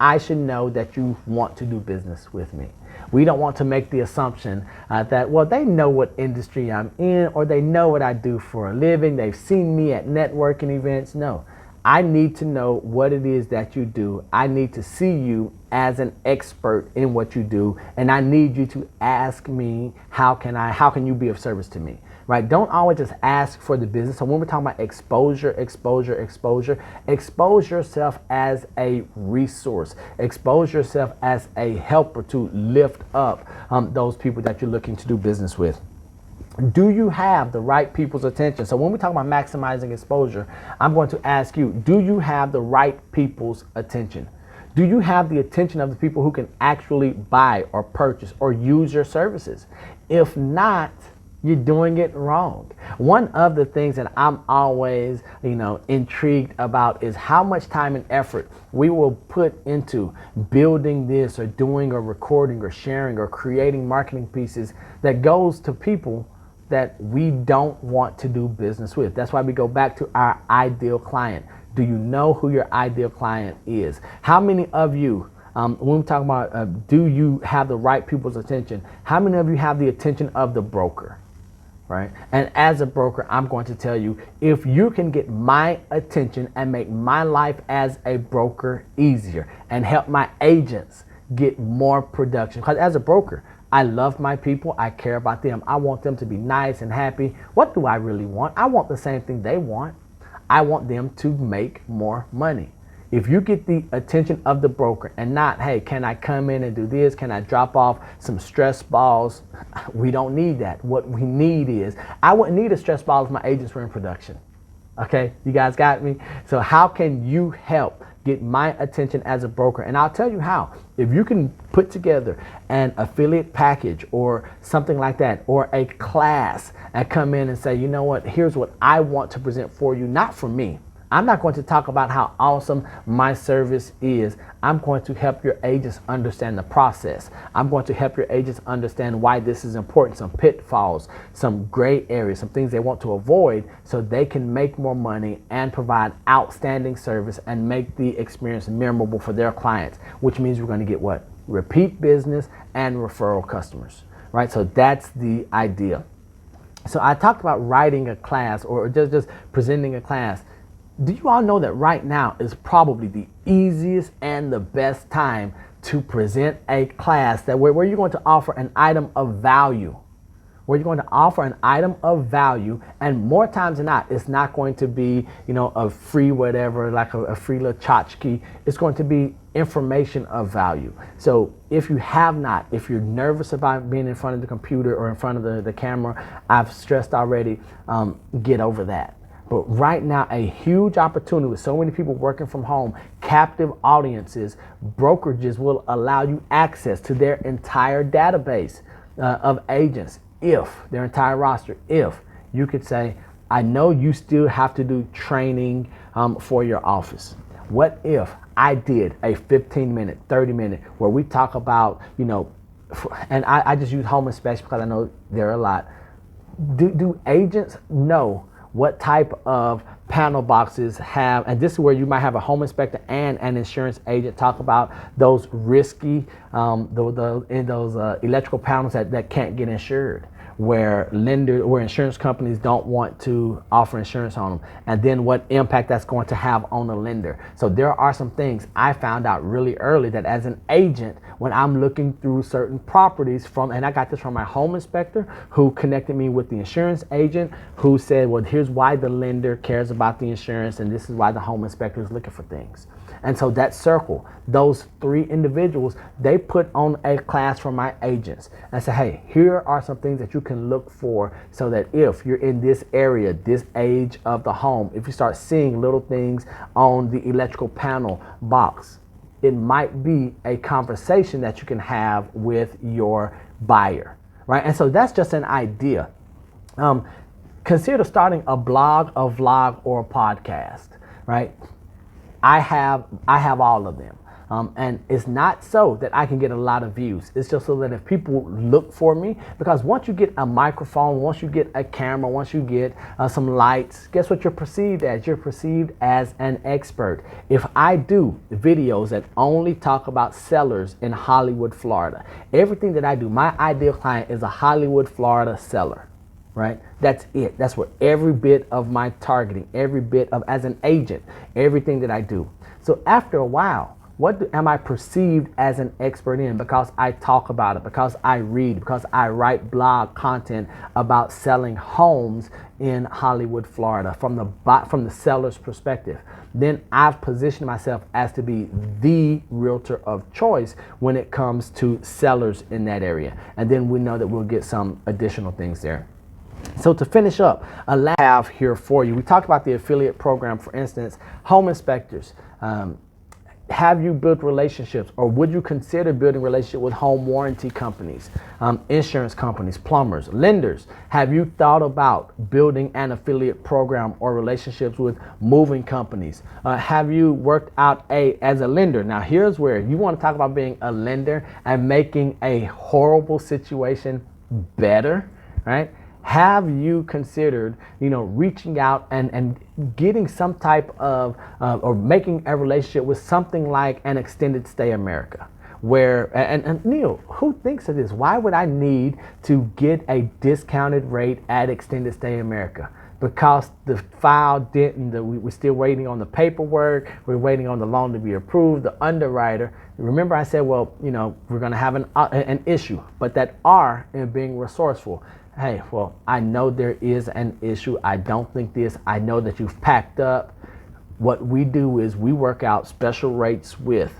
A: I should know that you want to do business with me. We don't want to make the assumption that, well, they know what industry I'm in, or they know what I do for a living. They've seen me at networking events. No, I need to know what it is that you do. I need to see you as an expert in what you do, and I need you to ask me, how can you be of service to me? Right? Don't always just ask for the business. So when we're talking about exposure, exposure, exposure, expose yourself as a resource. Expose yourself as a helper to lift up those people that you're looking to do business with. Do you have the right people's attention? So when we talk about maximizing exposure, I'm going to ask you, do you have the right people's attention? Do you have the attention of the people who can actually buy or purchase or use your services? If not, you're doing it wrong. One of the things that I'm always, intrigued about is how much time and effort we will put into building this or doing or recording or sharing or creating marketing pieces that goes to people that we don't want to do business with. That's why we go back to our ideal client. Do you know who your ideal client is? How many of you, when we talk about do you have the right people's attention, how many of you have the attention of the broker? Right? And as a broker, I'm going to tell you, if you can get my attention and make my life as a broker easier and help my agents get more production. Because as a broker, I love my people. I care about them. I want them to be nice and happy. What do I really want? I want the same thing they want. I want them to make more money. If you get the attention of the broker and not, hey, can I come in and do this? Can I drop off some stress balls? We don't need that. What we need is, I wouldn't need a stress ball if my agents were in production. Okay, you guys got me? So how can you help get my attention as a broker? And I'll tell you how. If you can put together an affiliate package or something like that, or a class, and come in and say, you know what, here's what I want to present for you, not for me. I'm not going to talk about how awesome my service is. I'm going to help your agents understand the process. I'm going to help your agents understand why this is important, some pitfalls, some gray areas, some things they want to avoid so they can make more money and provide outstanding service and make the experience memorable for their clients, which means we're going to get what? Repeat business and referral customers, right? So that's the idea. So I talked about writing a class or just presenting a class. Do you all know that right now is probably the easiest and the best time to present a class that where you're going to offer an item of value? Where you're going to offer an item of value, and more times than not, it's not going to be, a free whatever, like a free little tchotchke. It's going to be information of value. So if you're nervous about being in front of the computer or in front of the camera, I've stressed already, get over that. But right now, a huge opportunity with so many people working from home, captive audiences, brokerages will allow you access to their entire database of agents, if their entire roster, if you could say, I know you still have to do training for your office. What if I did a 15-minute, 30-minute where we talk about, and I just use home inspection because I know there are a lot. Do agents know what type of panel boxes have, and this is where you might have a home inspector and an insurance agent talk about those risky, those electrical panels that can't get insured, where insurance companies don't want to offer insurance on them, and then what impact that's going to have on the lender. So there are some things I found out really early that as an agent, when I'm looking through certain properties and I got this from my home inspector who connected me with the insurance agent who said, well, here's why the lender cares about the insurance and this is why the home inspector is looking for things. And so that circle, those three individuals, they put on a class for my agents and say, hey, here are some things that you can look for so that if you're in this area, this age of the home, if you start seeing little things on the electrical panel box, it might be a conversation that you can have with your buyer, right? And so that's just an idea. Consider starting a blog, a vlog, or a podcast, right? I have all of them. And it's not so that I can get a lot of views. It's just so that if people look for me, because once you get a microphone, once you get a camera, once you get some lights, guess what you're perceived as? You're perceived as an expert. If I do videos that only talk about sellers in Hollywood, Florida, everything that I do, my ideal client is a Hollywood, Florida seller. Right? That's it. That's where every bit of my targeting, every bit of, as an agent, everything that I do. So after a while, am I perceived as an expert in? Because I talk about it, because I read, because I write blog content about selling homes in Hollywood, Florida from the seller's perspective. Then I've positioned myself as to be the realtor of choice when it comes to sellers in that area. And then we know that we'll get some additional things there. So to finish up, a lab here for you. We talked about the affiliate program, for instance, home inspectors. Have you built relationships, or would you consider building relationships with home warranty companies, insurance companies, plumbers, lenders? Have you thought about building an affiliate program or relationships with moving companies? Have you worked out as a lender? Now, here's where you want to talk about being a lender and making a horrible situation better, right? Have you considered, reaching out and getting some type of, or making a relationship with something like an Extended Stay America? Where, and Neil, who thinks of this? Why would I need to get a discounted rate at Extended Stay America? Because the file didn't, we're still waiting on the paperwork, we're waiting on the loan to be approved, the underwriter. Remember I said, well, we're gonna have an issue, but that R in being resourceful. Hey, well, I know there is an issue. I don't think this. I know that you've packed up. What we do is we work out special rates with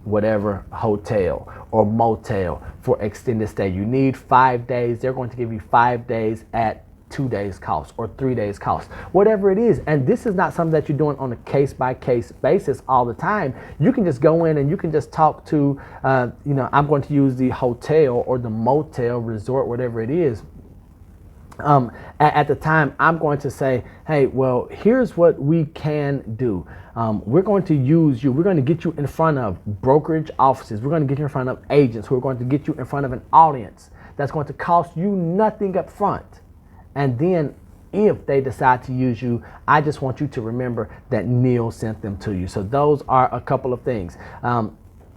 A: whatever hotel or motel for extended stay. You need 5 days. They're going to give you 5 days at 2 days cost or 3 days cost, whatever it is. And this is not something that you're doing on a case-by-case basis all the time. You can just go in and you can just talk to, I'm going to use the hotel or the motel, resort, whatever it is. At the time, I'm going to say, hey, well, here's what we can do. We're going to use you. We're going to get you in front of brokerage offices. We're going to get you in front of agents who are going to get you in front of an audience that's going to cost you nothing up front. And then if they decide to use you, I just want you to remember that Neil sent them to you. So those are a couple of things.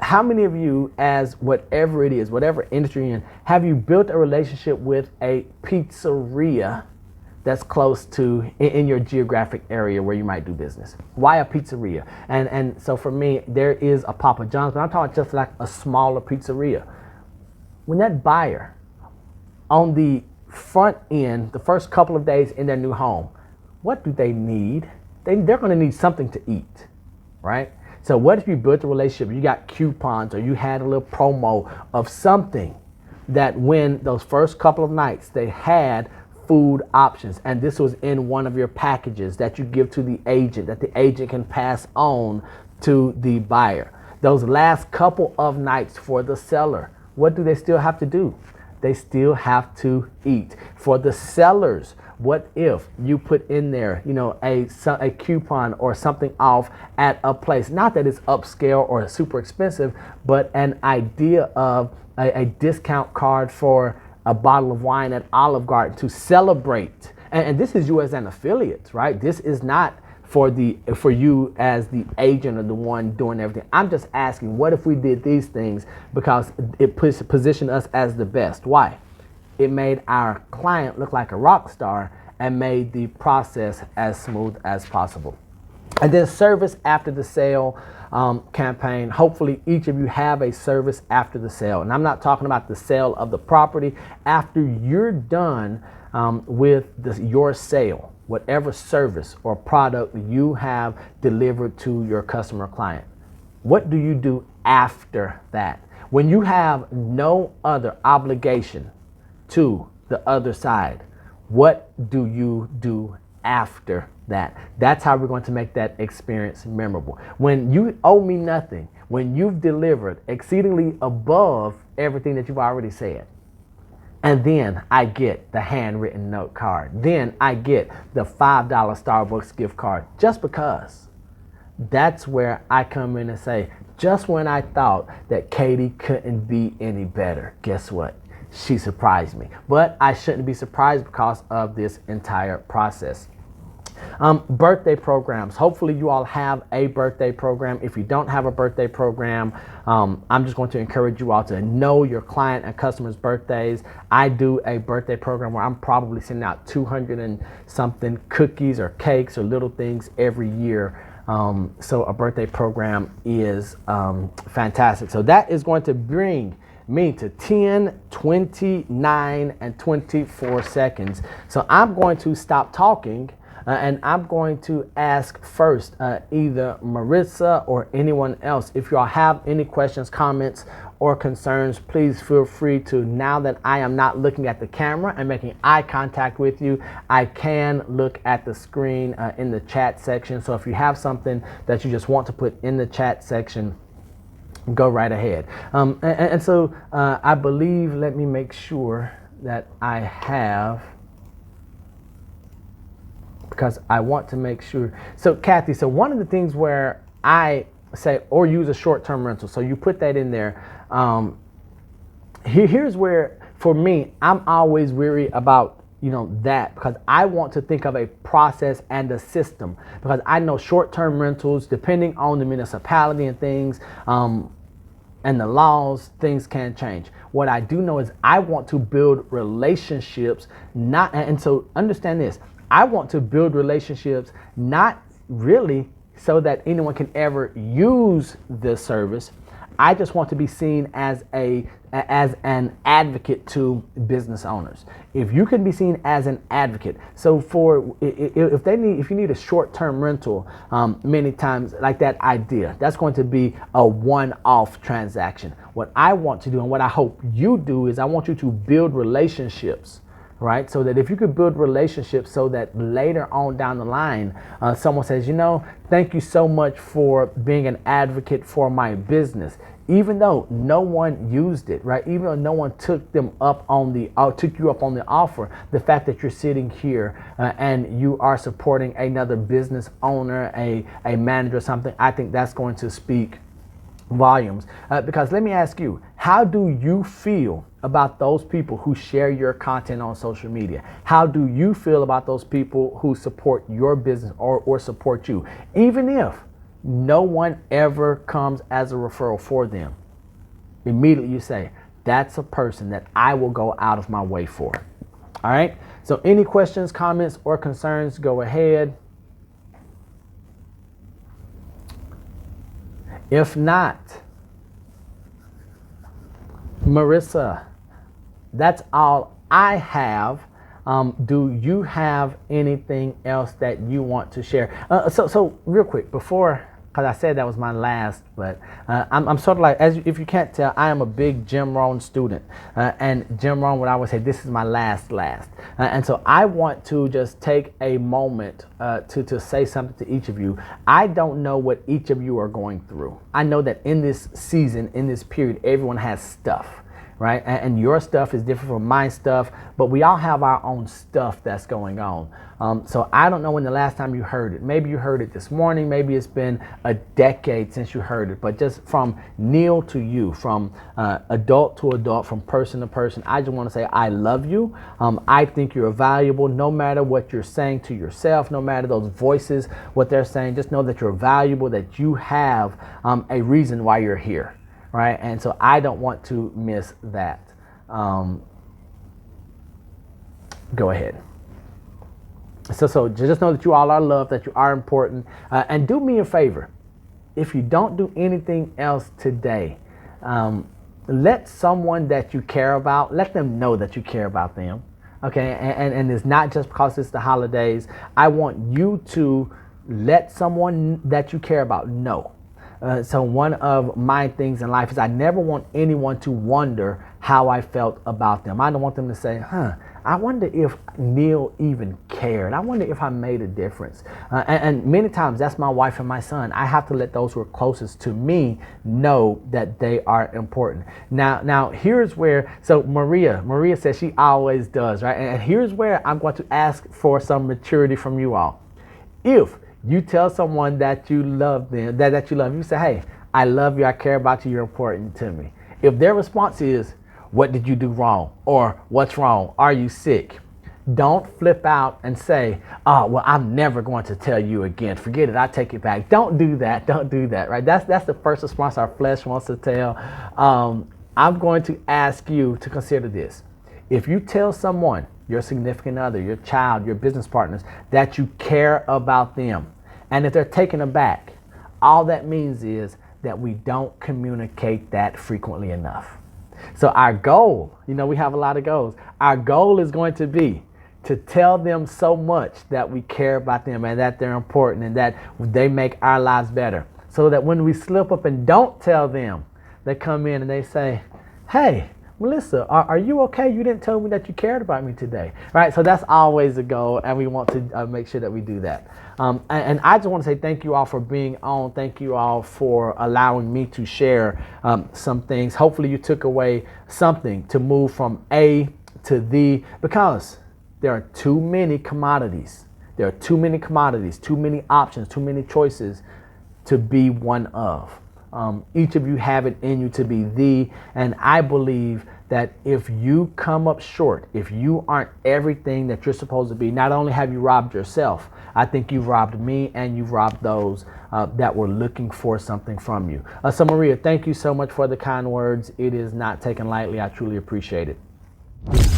A: How many of you, as whatever it is, whatever industry you're in, have you built a relationship with a pizzeria that's close to in your geographic area where you might do business? Why a pizzeria? And so for me, there is a Papa John's, but I'm talking just like a smaller pizzeria. When that buyer on the front end, the first couple of days in their new home, what do they need? They're going to need something to eat, right? So what if you built a relationship, you got coupons or you had a little promo of something that when those first couple of nights they had food options, and this was in one of your packages that you give to the agent, that the agent can pass on to the buyer. Those last couple of nights for the seller, what do they still have to do? They still have to eat. For the sellers, what if you put in there, a coupon or something off at a place? Not that it's upscale or super expensive, but an idea of a discount card for a bottle of wine at Olive Garden to celebrate. And this is you as an affiliate, right? This is not for you as the agent or the one doing everything. I'm just asking, what if we did these things because it positioned us as the best? Why? It made our client look like a rock star and made the process as smooth as possible. And then service after the sale campaign. Hopefully each of you have a service after the sale. And I'm not talking about the sale of the property. After you're done with your sale, whatever service or product you have delivered to your customer client, what do you do after that? When you have no other obligation to the other side, what do you do after that? That's how we're going to make that experience memorable. When you owe me nothing, when you've delivered exceedingly above everything that you've already said, and then I get the handwritten note card, then I get the $5 Starbucks gift card, just because. That's where I come in and say, just when I thought that Katie couldn't be any better, guess what? She surprised me. But I shouldn't be surprised because of this entire process. Birthday programs. Hopefully you all have a birthday program. If you don't have a birthday program, I'm just going to encourage you all to know your client and customers' birthdays. I do a birthday program where I'm probably sending out 200 and something cookies or cakes or little things every year. So a birthday program is fantastic. So that is going to bring me to 10, 29, and 24 seconds. So I'm going to stop talking And I'm going to ask first either Marisa or anyone else. If y'all have any questions, comments, or concerns, please feel free to. Now that I am not looking at the camera and making eye contact with you, I can look at the screen in the chat section. So if you have something that you just want to put in the chat section, go right ahead. And so I believe, let me make sure that I have, because I want to make sure. So Kathy, so one of the things where I say, or use a short-term rental, so you put that in there. Here's where, for me, I'm always weary about that, because I want to think of a process and a system, because I know short-term rentals, depending on the municipality and things, and the laws, things can change. What I do know is I want to build relationships, and so understand this, I want to build relationships not really so that anyone can ever use the service. I just want to be seen as an advocate to business owners. If you can be seen as an advocate, so if you need a short-term rental, many times like that idea, that's going to be a one-off transaction. What I want to do, and what I hope you do, is I want you to build relationships. Right? So that if you could build relationships so that later on down the line, someone says, thank you so much for being an advocate for my business. Even though no one used it, right? Even though no one took you up on the offer, the fact that you're sitting here and you are supporting another business owner, a manager or something, I think that's going to speak volumes. Because let me ask you, how do you feel about those people who share your content on social media? How do you feel about those people who support your business or support you? Even if no one ever comes as a referral for them, immediately you say, that's a person that I will go out of my way for. All right? So any questions, comments, or concerns, go ahead. If not, Marisa, that's all I have. Do you have anything else that you want to share? So real quick, before, because I said that was my last, but I'm sort of like, if you can't tell, I am a big Jim Rohn student. And Jim Rohn would always say, this is my last. And so I want to just take a moment to say something to each of you. I don't know what each of you are going through. I know that in this season, in this period, everyone has stuff. Right? And your stuff is different from my stuff, but we all have our own stuff that's going on. So I don't know when the last time you heard it. Maybe you heard it this morning. Maybe it's been a decade since you heard it. But just from Neil to you, from adult to adult, from person to person, I just want to say I love you. I think you're valuable, no matter what you're saying to yourself, no matter those voices, what they're saying. Just know that you're valuable, that you have a reason why you're here. Right, and so I don't want to miss that. Go ahead. So just know that you all are loved, that you are important, and do me a favor. If you don't do anything else today, let someone that you care about, let them know that you care about them. Okay, and it's not just because it's the holidays. I want you to let someone that you care about know. So one of my things in life is I never want anyone to wonder how I felt about them. I don't want them to say, I wonder if Neil even cared. I wonder if I made a difference. And many times that's my wife and my son. I have to let those who are closest to me know that they are important. Now here's where, so Maria says she always does, right? And here's where I'm going to ask for some maturity from you all. If you tell someone that you love them, that you love, you say, hey, I love you, I care about you, you're important to me. If their response is, what did you do wrong? Or what's wrong? Are you sick? Don't flip out and say, oh, well, I'm never going to tell you again. Forget it, I take it back. Don't do that, right? That's the first response our flesh wants to tell. I'm going to ask you to consider this. If you tell someone, your significant other, your child, your business partners, that you care about them, and if they're taken aback, all that means is that we don't communicate that frequently enough. So our goal, we have a lot of goals. Our goal is going to be to tell them so much that we care about them and that they're important and that they make our lives better. So that when we slip up and don't tell them, they come in and they say, hey, Melissa, are you okay? You didn't tell me that you cared about me today, right? So that's always the goal, and we want to make sure that we do that. And I just want to say thank you all for being on. Thank you all for allowing me to share some things. Hopefully you took away something to move from A to the, because there are too many commodities. There are too many commodities, too many options, too many choices to be one of. Each of you have it in you to be the, and I believe that if you come up short, if you aren't everything that you're supposed to be, not only have you robbed yourself, I think you've robbed me and you've robbed those that were looking for something from you. So Maria, thank you so much for the kind words. It is not taken lightly. I truly appreciate it.